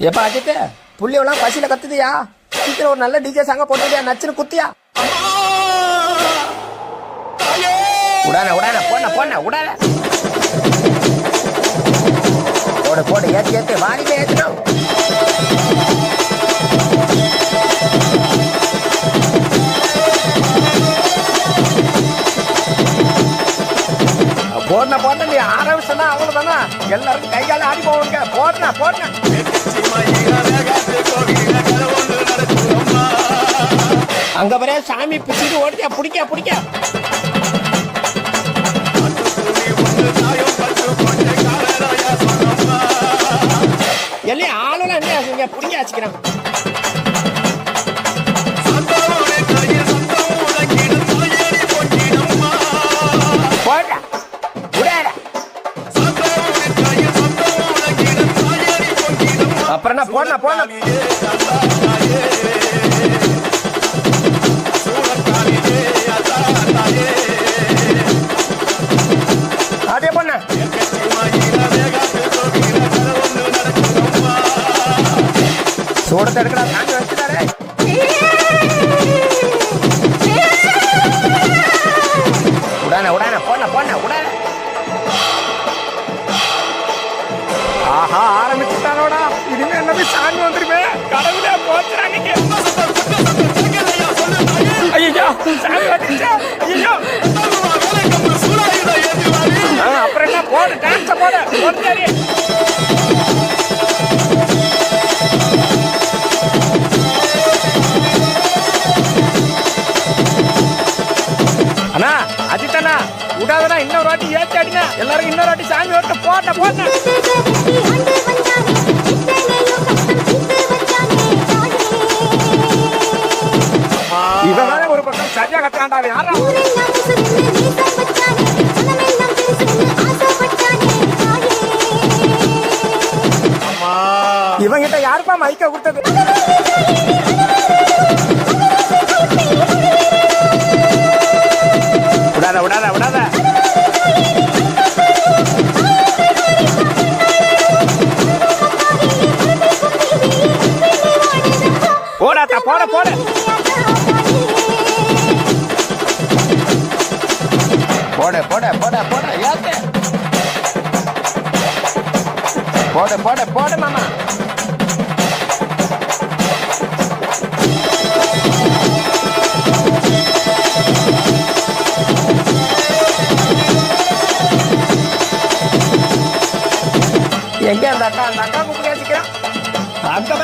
எப்ப அஜித் புள்ளியெல்லாம் பசியில கத்துதியா? சீக்கிரம் ஒரு நல்ல டிஜே சாங்க போட்டுதியா, நச்சுன்னு குத்தியா? உடான உடான போன போன உடான போடு போடு ஏத்து ஏத்து வாரிலே ஏத்துறோம். போடன போடன நீ ஆரம்பிச்சா அவ்வளவுதானா, எல்லாரும் கைகால ஆடி போவாங்க. போடன போடன அங்க வர சாமி பிடிச்சிட்டு ஓடியா, பிடிக்க பிடிக்க எல்லாம் ஆளுலாம் என்ன பிடிக்க வச்சுக்கிறான். அப்புறம் என்ன போன போன அதே பண்ண சூடத்தை எடுக்கடா, தாண்டி வச்சுட்டாரே. உடான உடான போன போன உடான. ஆஹா ஆரம்பிச்சுட்டானோடா, இனிமே என்ன சாமி வந்துருமே. கடவுளே போச்சுறாங்க. ஐயோ சாமி வந்துருச்சா? ஐயோ அப்புறம் என்ன போடு, டான்ஸ போடு போடு. அண்ணா அஜித் அண்ணா விடாதண்ணா, இன்னொரு வாட்டி ஏற்றி அடினா எல்லாரும் இன்னொரு வாட்டி சாமி ஓட்ட போட்ட போட்ட. இவன் ஒரு பக்கம் சரியா கட்டாண்டா. யாரா இவங்கிட்ட யாருப்பா மைக்க கொடுத்தது? விடாத விடாத விடாத. போடாத்தா போட போட. போட போட போட போட ஏத்து. போட போட போட மாமா. எங்க அந்த அக்கா கூப்பிட்டு வச்சுக்கிறான். அங்க